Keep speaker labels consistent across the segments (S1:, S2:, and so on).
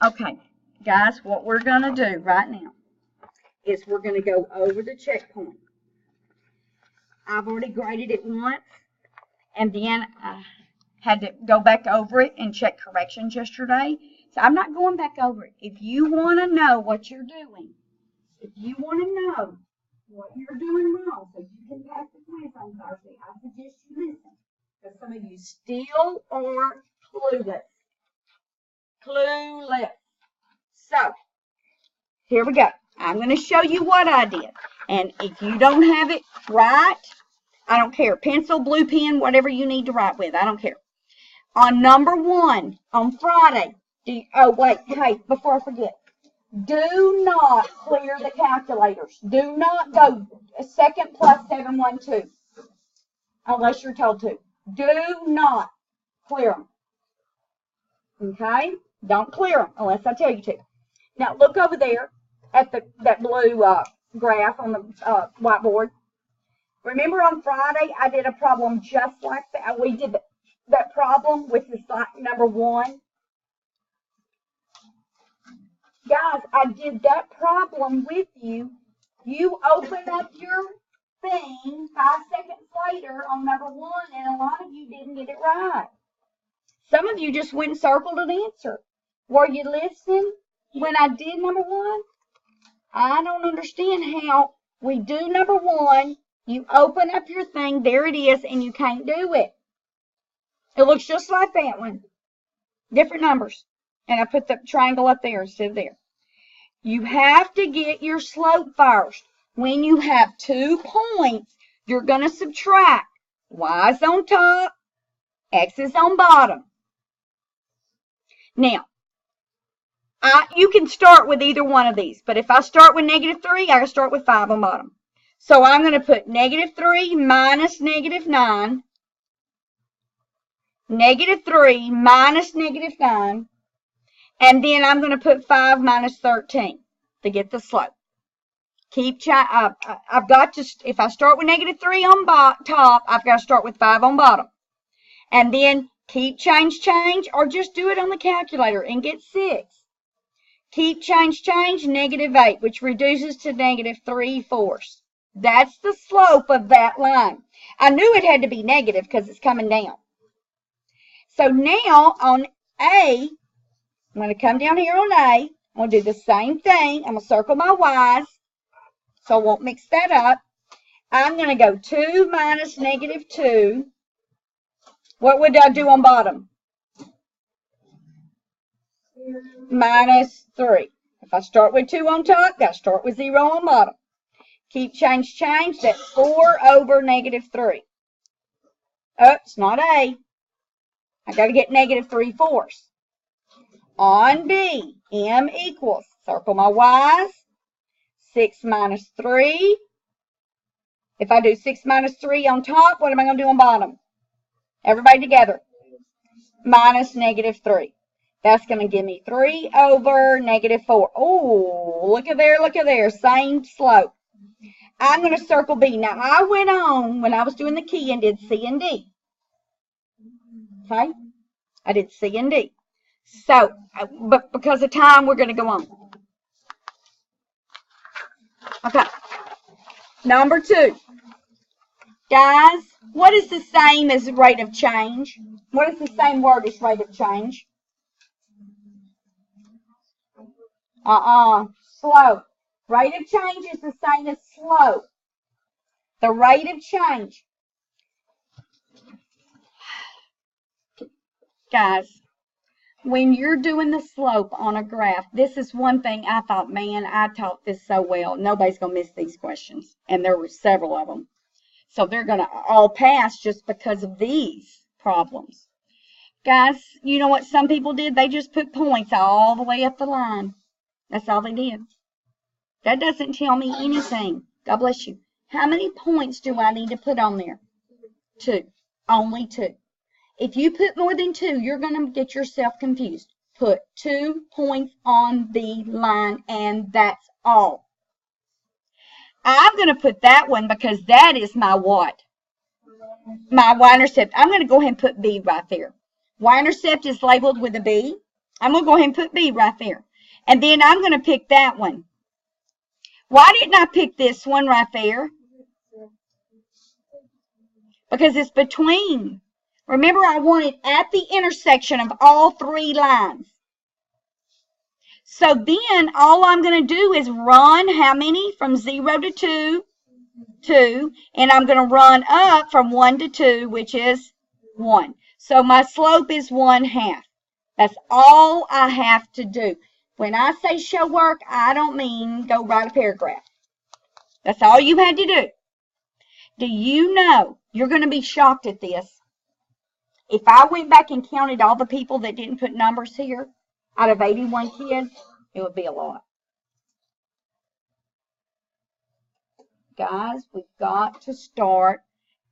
S1: Okay, guys, what we're going to do right now is we're going to go over the checkpoint. I've already graded it once, and then I had to go back over it and check corrections yesterday. So I'm not going back over it. If you want to know what you're doing, if you want to know what you're doing wrong so you can pass the class on Thursday, I suggest you listen. Because some of you still are clueless. Clueless. So, here we go. I'm going to show you what I did. And if you don't have it right, I don't care. Pencil, blue pen, whatever you need to write with. I don't care. On number 1, on Friday, oh, wait, hey, before I forget. Do not clear the calculators. Do not go second plus 712 unless you're told to. Do not clear them. Okay? Don't clear them unless I tell you to. Now, look over there at that blue graph on the whiteboard. Remember on Friday, I did a problem just like that. We did that problem with this number 1. Guys, I did that problem with you. You open up your thing 5 seconds later on number 1, and a lot of you didn't get it right. Some of you just went and circled an answer. Were you listening when I did number 1? I don't understand how we do number 1. You open up your thing, there it is, and you can't do it. It looks just like that one. Different numbers. And I put the triangle up there instead of there. You have to get your slope first. When you have 2 points, you're going to subtract. Y is on top, X is on bottom. Now, you can start with either one of these, but if I start with -3, I got to start with 5 on bottom. So I'm going to put -3 minus -9, -3 minus -9, and then I'm going to put 5 minus 13 to get the slope. I've got to, if I start with -3 on top, I've got to start with 5 on bottom. And then keep change, or just do it on the calculator and get 6. Keep change, -8, which reduces to -3/4. That's the slope of that line. I knew it had to be negative because it's coming down. So now on A, I'm going to come down here on A. I'm going to do the same thing. I'm going to circle my Y's so I won't mix that up. I'm going to go 2 minus -2. What would I do on bottom? -3. If I start with 2 on top, got to start with 0 on bottom. Keep change. That's 4 over -3. Oh, it's not A. I got to get -3/4. On B, M equals, circle my Y's, 6 minus 3. If I do 6 minus 3 on top, what am I going to do on bottom? Everybody together. Minus -3. That's going to give me 3 over -4. Oh, look at there. Same slope. I'm going to circle B. Now, I went on when I was doing the key and did C and D. Okay? I did C and D. So, but because of time, we're going to go on. Okay. Number 2. Guys, what is the same as rate of change? What is the same word as rate of change? Slope. Rate of change is the same as slope. The rate of change. Guys, when you're doing the slope on a graph, this is one thing I thought, man, I taught this so well. Nobody's going to miss these questions. And there were several of them. So they're going to all pass just because of these problems. Guys, you know what some people did? They just put points all the way up the line. That's all they did. That doesn't tell me anything. God bless you. How many points do I need to put on there? 2. Only 2. If you put more than 2, you're going to get yourself confused. Put 2 points on the line, and that's all. I'm going to put that one because that is my what? My y-intercept. I'm going to go ahead and put B right there. Y-intercept is labeled with a B. I'm going to go ahead and put B right there. And then I'm going to pick that one. Why didn't I pick this one right there? Because it's between. Remember, I wanted at the intersection of all three lines. So then all I'm going to do is run how many? From 0 to 2, 2. And I'm going to run up from 1 to 2, which is 1. So my slope is 1/2. That's all I have to do. When I say show work, I don't mean go write a paragraph. That's all you had to do. Do you know, you're going to be shocked at this. If I went back and counted all the people that didn't put numbers here, out of 81 kids, it would be a lot. Guys, we've got to start.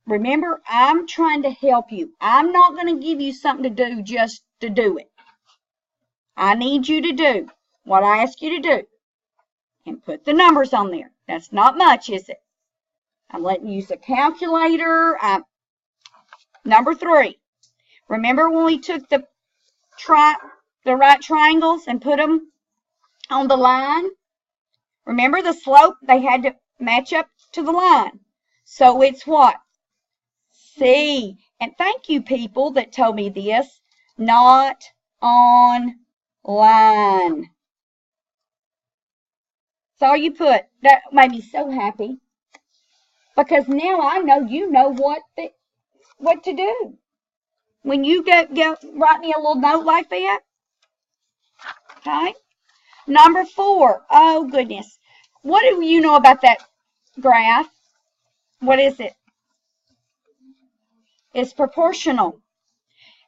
S1: Remember, I'm trying to help you. I'm not going to give you something to do just to do it. I need you to do what I ask you to do and put the numbers on there. That's not much, is it? I'm letting you use a calculator. Number 3. Remember when we took the right triangles and put them on the line? Remember the slope? They had to match up to the line. So it's what? C. And thank you, people that told me this. Not on line. That's all you put. That made me so happy. Because now I know you know what to do. When you write me a little note like that. Okay. Number 4. Oh, goodness. What do you know about that graph? What is it? It's proportional.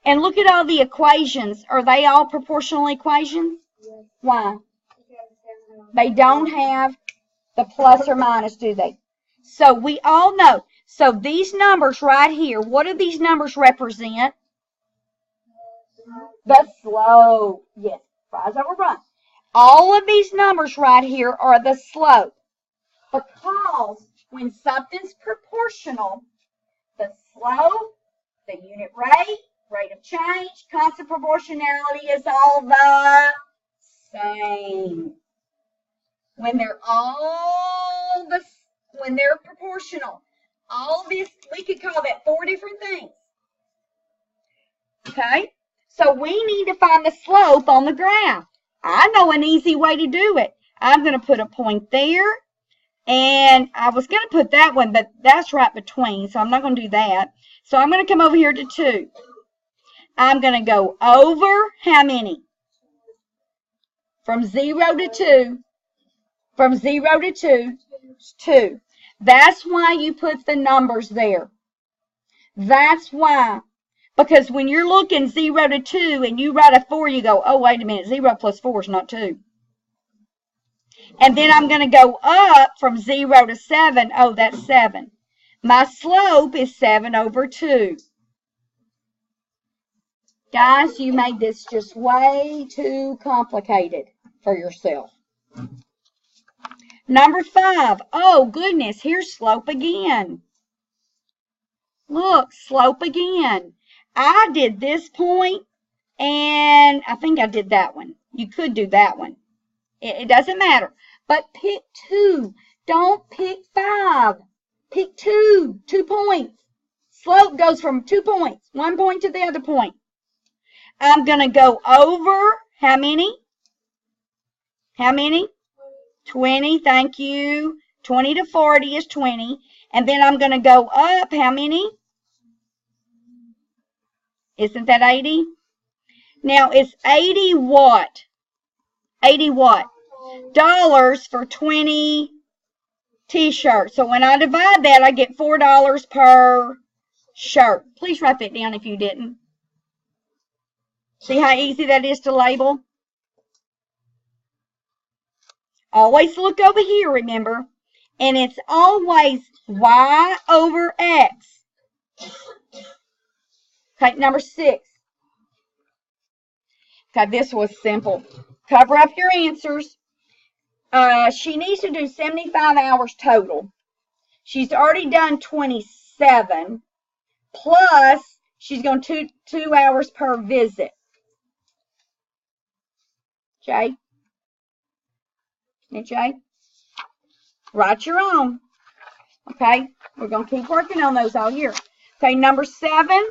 S1: And look at all the equations. Are they all proportional equations? Yes. Why? They don't have the plus or minus, do they? So we all know. So these numbers right here, what do these numbers represent? The slope. Yes, rise over run. All of these numbers right here are the slope. Because when something's proportional, the slope, the unit rate of change, constant proportionality is all the same. When they're proportional, all this, we could call that 4 different things. Okay? So we need to find the slope on the graph. I know an easy way to do it. I'm going to put a point there. And I was going to put that one, but that's right between, so I'm not going to do that. So I'm going to come over here to 2. I'm going to go over how many? From 0 to 2. From 0 to 2, 2. That's why you put the numbers there. That's why. Because when you're looking 0 to 2 and you write a 4, you go, oh, wait a minute, 0 plus 4 is not 2. And then I'm going to go up from 0 to 7. Oh, that's 7. My slope is 7 over 2. Guys, you made this just way too complicated for yourself. Number 5. Oh, goodness, here's slope again. Look, slope again. I did this point, and I think I did that one. You could do that one. It doesn't matter. But pick 2. Don't pick 5. Pick 2. 2 points. Slope goes from 2 points. 1 point to the other point. I'm going to go over how many? How many? 20. Thank you. 20 to 40 is 20. And then I'm going to go up how many? Isn't that 80? Now, it's 80 what? 80 what? Dollars for 20 t-shirts. So when I divide that, I get $4 per shirt. Please write that down if you didn't. See how easy that is to label? Always look over here, remember? And it's always y over x. Okay, number 6. Okay, this was simple. Cover up your answers. She needs to do 75 hours total. She's already done 27. Plus, she's going to 2 hours per visit. Jay? Hey, Jay? Write your own. Okay, we're going to keep working on those all year. Okay, number 7.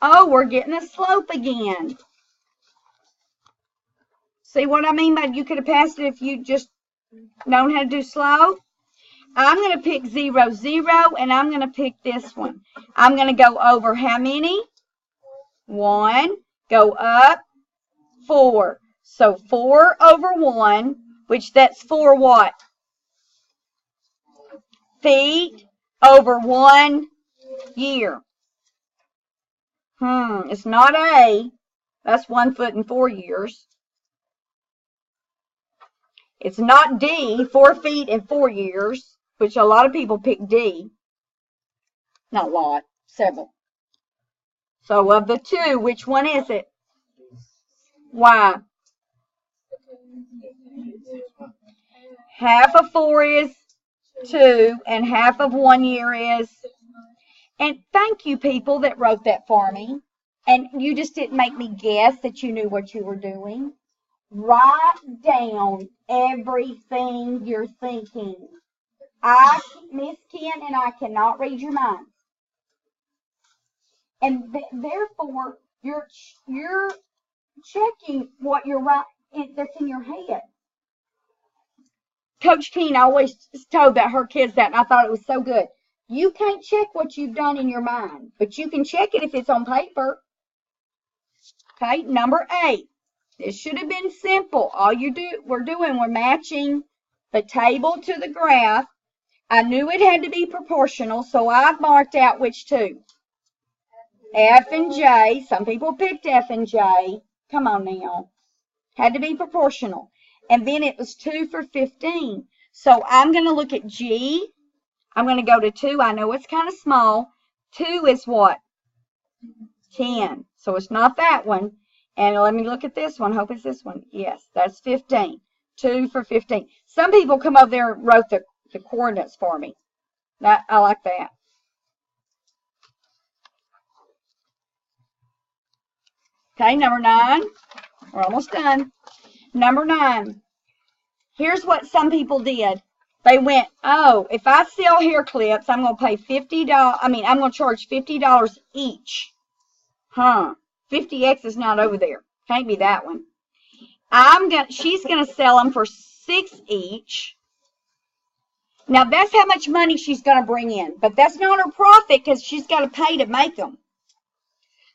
S1: Oh, we're getting a slope again. See what I mean by you could have passed it if you just known how to do slope? I'm going to pick 0, 0, and I'm going to pick this one. I'm going to go over how many? 1. Go up 4. So 4 over 1, which that's 4 what? Feet over 1 year. It's not A. That's 1 foot in 4 years. It's not D, 4 feet in 4 years, which a lot of people pick D. Not a lot, several. So of the 2, which one is it? Why? Half of 4 is 2, and half of 1 year is. And thank you, people that wrote that for me. And you just didn't make me guess that you knew what you were doing. Write down everything you're thinking. Miss Ken and I cannot read your mind. And therefore, you're checking what you're writing that's in your head. Coach Ken always told that her kids that, and I thought it was so good. You can't check what you've done in your mind, but you can check it if it's on paper. Okay, number 8. This should have been simple. All we're matching the table to the graph. I knew it had to be proportional, so I've marked out which 2. F and J. Some people picked F and J. Come on now. Had to be proportional. And then it was 2 for 15. So I'm going to look at G. I'm going to go to 2. I know it's kind of small. 2 is what? 10. So it's not that one. And let me look at this one. Hope it's this one. Yes, that's 15. 2 for 15. Some people come over there and wrote the coordinates for me. I like that. Okay, number 9. We're almost done. Number 9. Here's what some people did. They went, oh, if I sell hair clips, I'm going to pay $50. I'm going to charge $50 each. 50X is not over there. Can't be that one. She's going to sell them for $6 each. Now, that's how much money she's going to bring in. But that's not her profit because she's got to pay to make them.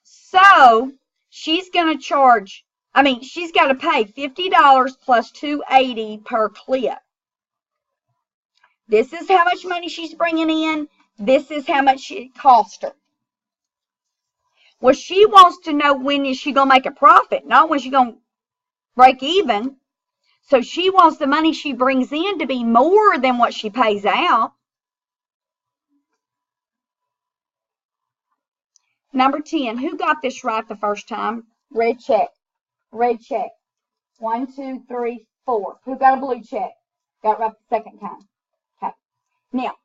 S1: So, she's going to she's got to pay $50 plus $2.80 per clip. This is how much money she's bringing in. This is how much it cost her. Well, she wants to know when is she going to make a profit, not when she's going to break even. So she wants the money she brings in to be more than what she pays out. Number 10, who got this right the first time? Red check. Red check. 1, 2, 3, 4. Who got a blue check? Got it right the second time. Okay. Now,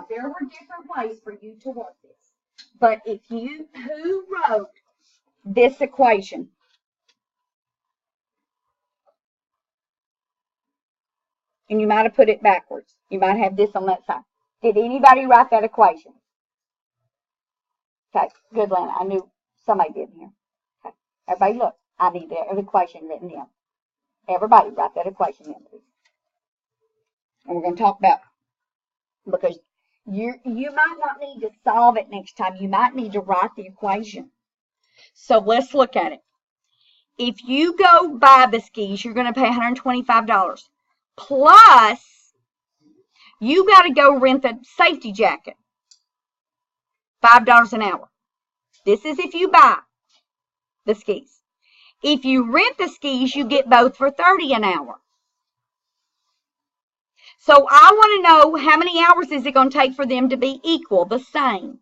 S1: there were different ways for you to work this. But who wrote this equation? And you might have put it backwards. You might have this on that side. Did anybody write that equation? Okay, good, Lana. I knew somebody did here. Okay, everybody look. I need the equation written down. Everybody write that equation in, please. And we're going to talk about, because you might not need to solve it next time. You might need to write the equation. So let's look at it. If you go buy the skis, you're going to pay $125. Plus, you got to go rent the safety jacket. $5 an hour. This is if you buy the skis. If you rent the skis, you get both for $30 an hour. So I want to know how many hours is it going to take for them to be equal, the same.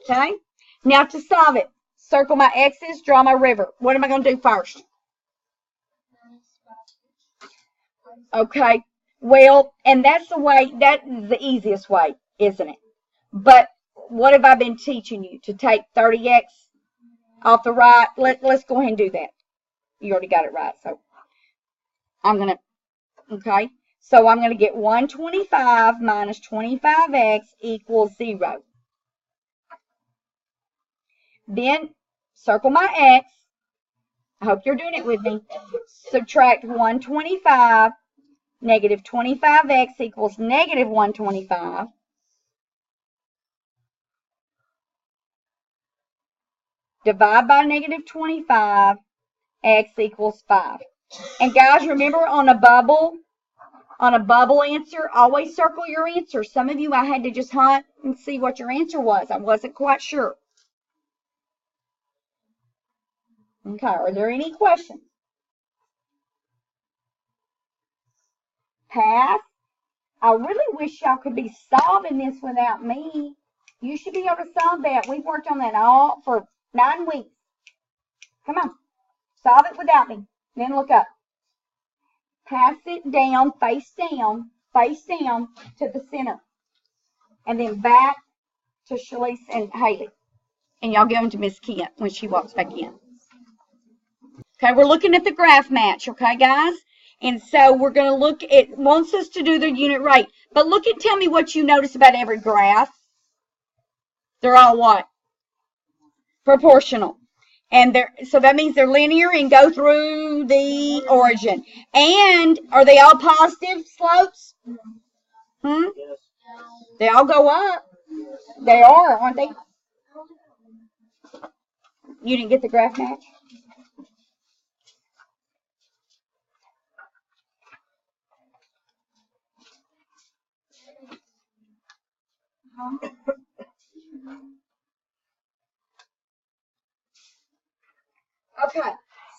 S1: Okay? Now to solve it, circle my X's, draw my river. What am I going to do first? Okay, well, and that's the easiest way, isn't it? But what have I been teaching you? To take 30X off the right. Let's go ahead and do that. You already got it right. So I'm going to, okay. So I'm going to get 125 minus 25x equals 0. Then circle my x. I hope you're doing it with me. Subtract 125. Negative 25x equals negative 125. Divide by negative 25. X equals 5. And guys, remember on a bubble answer, always circle your answer. Some of you, I had to just hunt and see what your answer was. I wasn't quite sure. Okay, are there any questions? Pass. I really wish y'all could be solving this without me. You should be able to solve that. We've worked on that all for 9 weeks. Come on. Solve it without me. Then look up. Pass it down, face down to the center. And then back to Shalise and Haley. And y'all give them to Miss Kent when she walks back in. Okay, we're looking at the graph match, okay, guys? And so we're going to look at, it wants us to do the unit rate. But look and tell me what you notice about every graph. They're all what? Proportional. And so that means they're linear and go through the origin. And are they all positive slopes? They all go up. They are, aren't they? You didn't get the graph match? Okay,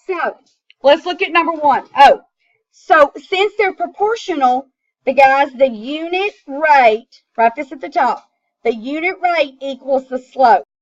S1: so let's look at number 1. Oh, so since they're proportional, the unit rate, write this at the top, the unit rate equals the slope.